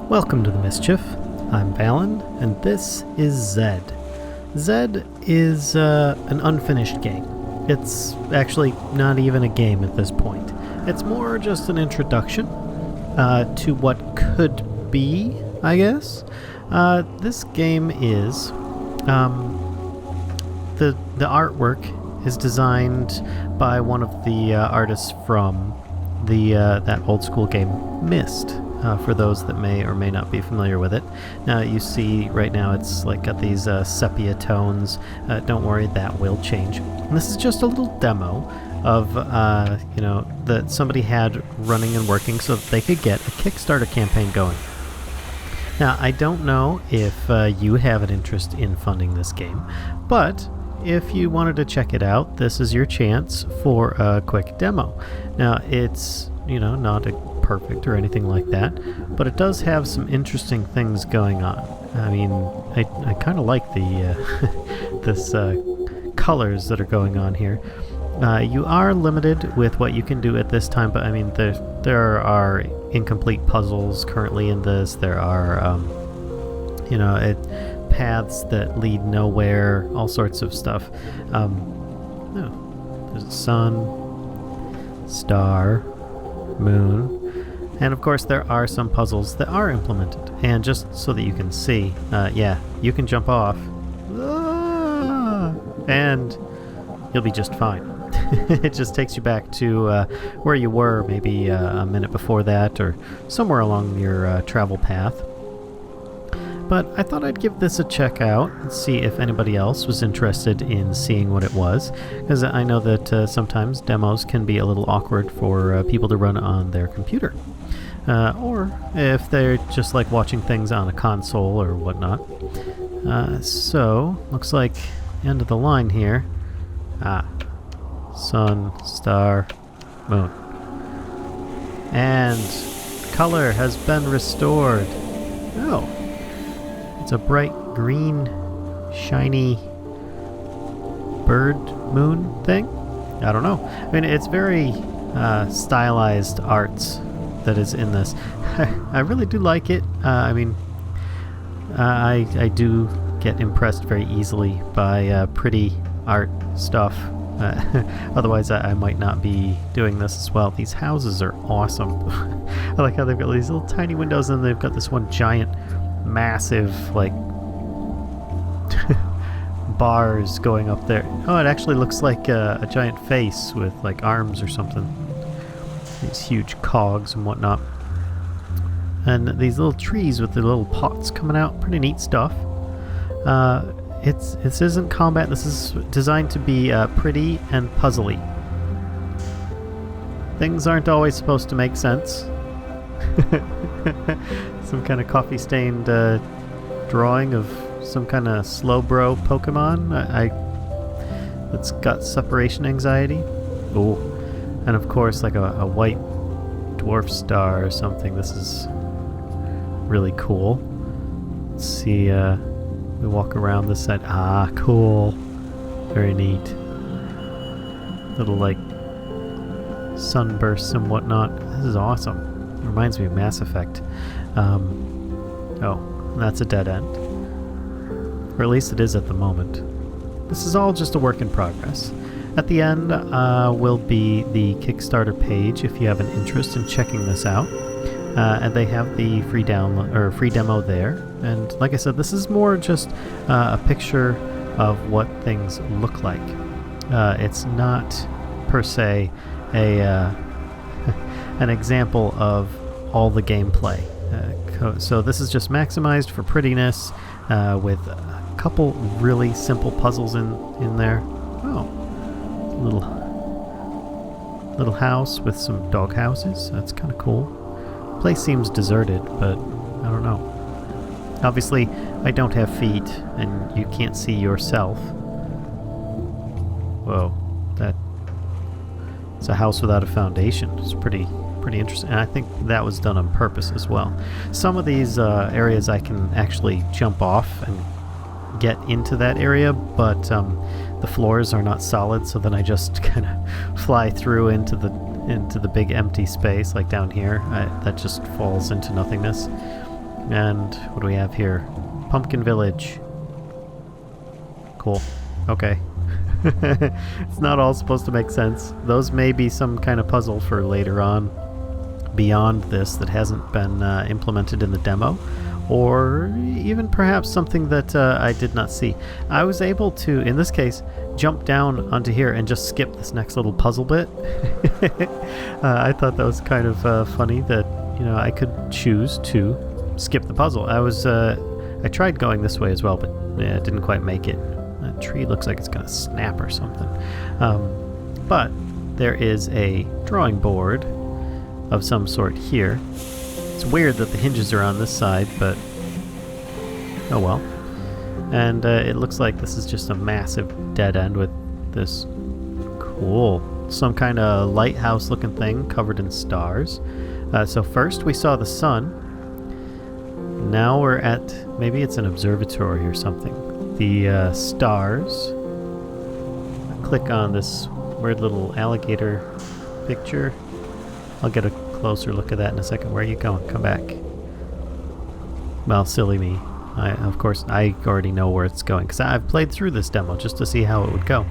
Welcome to the Mischief. I'm Valen, and this is Zed. Zed is an unfinished game. It's actually not even a game at this point. It's more just an introduction to what could be, I guess. This game is the artwork is designed by one of the artists from the that old school game Myst. For those that may or may not be familiar with it. Now you see right now it's like got these sepia tones. Don't worry, that will change. And this is just a little demo of that somebody had running and working so that they could get a Kickstarter campaign going. Now I don't know if you have an interest in funding this game, but if you wanted to check it out, this is your chance for a quick demo. Now it's not a perfect or anything like that, but it does have some interesting things going on. I mean, I kind of like the this colors that are going on here. You are limited with what you can do at this time, but I mean there are incomplete puzzles currently in this. There are paths that lead nowhere, all sorts of stuff. There's a sun, star, moon. And of course there are some puzzles that are implemented. And just so that you can see, you can jump off. And you'll be just fine. It just takes you back to where you were maybe a minute before that or somewhere along your travel path. But I thought I'd give this a check out and see if anybody else was interested in seeing what it was, because I know that sometimes demos can be a little awkward for people to run on their computer. Or if they're just like watching things on a console or whatnot. So, looks like end of the line here. Sun, star, moon. And color has been restored. Oh. It's a bright green, shiny bird moon thing? I don't know. I mean, it's very stylized arts that is in this. I really do like it. I do get impressed very easily by pretty art stuff. Otherwise, I might not be doing this as well. These houses are awesome. I like how they've got these little tiny windows and they've got this one giant massive bars going up there. Oh, it actually looks like a giant face with like arms or something. These huge cogs and whatnot. And these little trees with the little pots coming out. Pretty neat stuff. This isn't combat. This is designed to be pretty and puzzly. Things aren't always supposed to make sense. Some kind of coffee-stained drawing of some kind of Slowbro Pokemon that's got separation anxiety. Oh, and of course like a white dwarf star or something. This is really cool. Let's see, we walk around this side. Ah, cool. Very neat. Little like sunbursts and whatnot. This is awesome. Reminds me of Mass Effect. That's a dead end. Or at least it is at the moment. This is all just a work in progress. At the end will be the Kickstarter page if you have an interest in checking this out. And they have the free download or free demo there. And like I said, this is more just a picture of what things look like. It's not per se an example of all the gameplay. So this is just maximized for prettiness with a couple really simple puzzles in there. Oh, little house with some dog houses. That's kind of cool. Place seems deserted, but I don't know. Obviously, I don't have feet, and you can't see yourself. Whoa, it's a house without a foundation. It's pretty interesting, and I think that was done on purpose as well. Some of these areas I can actually jump off and get into that area, but the floors are not solid, so then I just kind of fly through into the big empty space, like down here. That just falls into nothingness. And what do we have here? Pumpkin Village. Cool. Okay. It's not all supposed to make sense. Those may be some kind of puzzle for later on beyond this that hasn't been implemented in the demo, or even perhaps something that I did not see. I was able to, in this case, jump down onto here and just skip this next little puzzle bit. I thought that was kind of funny that, you know, I could choose to skip the puzzle. I tried going this way as well, but it didn't quite make it. That tree looks like it's gonna snap or something. But there is a drawing board of some sort here. It's weird that the hinges are on this side, but oh well. And it looks like this is just a massive dead end with this some kind of lighthouse looking thing covered in stars. So first we saw the sun. Now we're at, maybe it's an observatory or something. The stars. Click on this weird little alligator picture. I'll get a closer look at that in a second. Where are you going? Come back. Well, silly me. Of course, I already know where it's going because I've played through this demo just to see how it would go.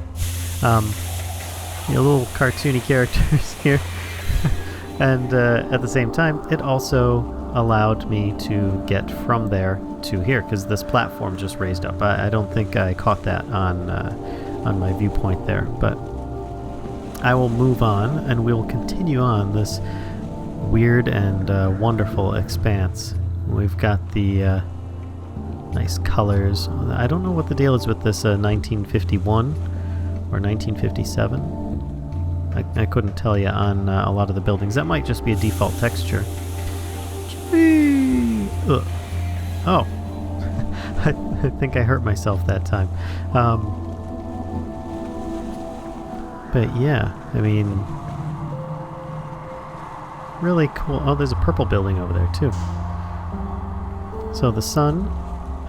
Little cartoony characters here. And at the same time, it also allowed me to get from there to here because this platform just raised up. I don't think I caught that on my viewpoint there, but I will move on and we'll continue on this weird and wonderful expanse. We've got the nice colors. I don't know what the deal is with this 1951 or 1957. I couldn't tell you on a lot of the buildings. That might just be a default texture. Oh. I think I hurt myself that time. But yeah, I mean, really cool. Oh, there's a purple building over there too. So the sun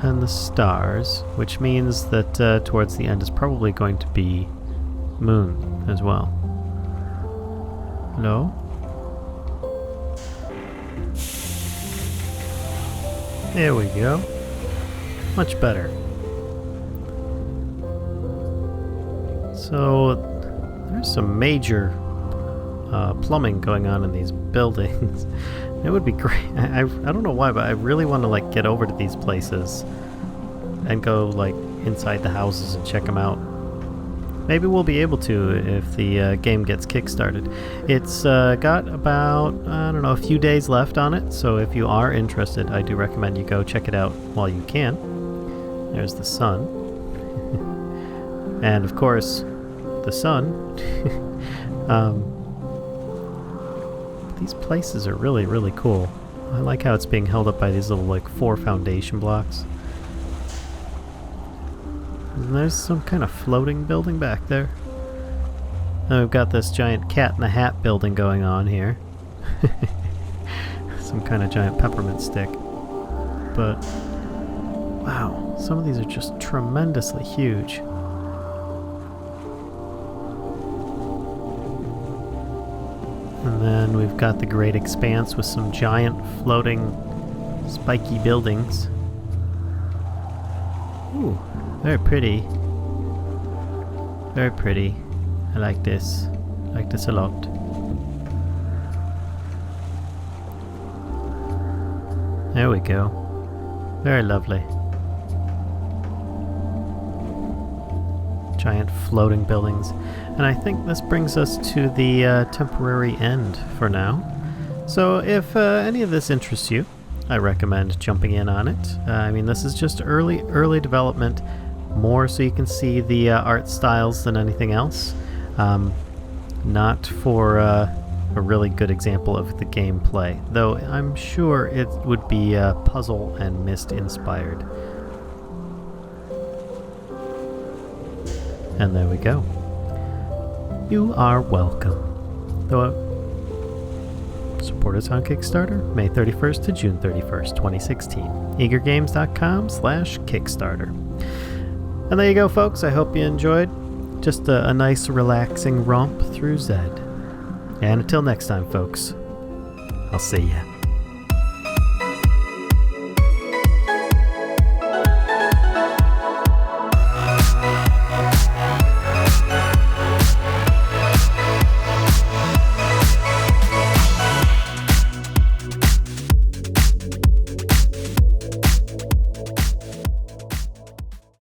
and the stars, which means that towards the end is probably going to be moon as well. Hello? There we go. Much better. So there's some major plumbing going on in these buildings. It would be great. I don't know why, but I really want to like get over to these places and go like inside the houses and check them out. Maybe we'll be able to if the game gets kickstarted. It's got about, I don't know, a few days left on it, so if you are interested, I do recommend you go check it out while you can. There's the sun. And of course, the sun. These places are really, really cool. I like how it's being held up by these little like 4 foundation blocks. And there's some kind of floating building back there. And we've got this giant Cat in the Hat building going on here. Some kind of giant peppermint stick. But wow, some of these are just tremendously huge. And then we've got the Great Expanse with some giant floating spiky buildings. Ooh, very pretty. Very pretty. I like this. I like this a lot. There we go. Very lovely. Giant floating buildings. And I think this brings us to the temporary end for now. So if any of this interests you, I recommend jumping in on it. I mean, this is just early development, more so you can see the art styles than anything else. Not for a really good example of the gameplay, though I'm sure it would be puzzle and Myst inspired. And there we go. You are welcome. Support us on Kickstarter, May 31st to June 31st, 2016. eagergames.com/Kickstarter. And there you go, folks. I hope you enjoyed. Just a nice, relaxing romp through Zed. And until next time, folks, I'll see ya.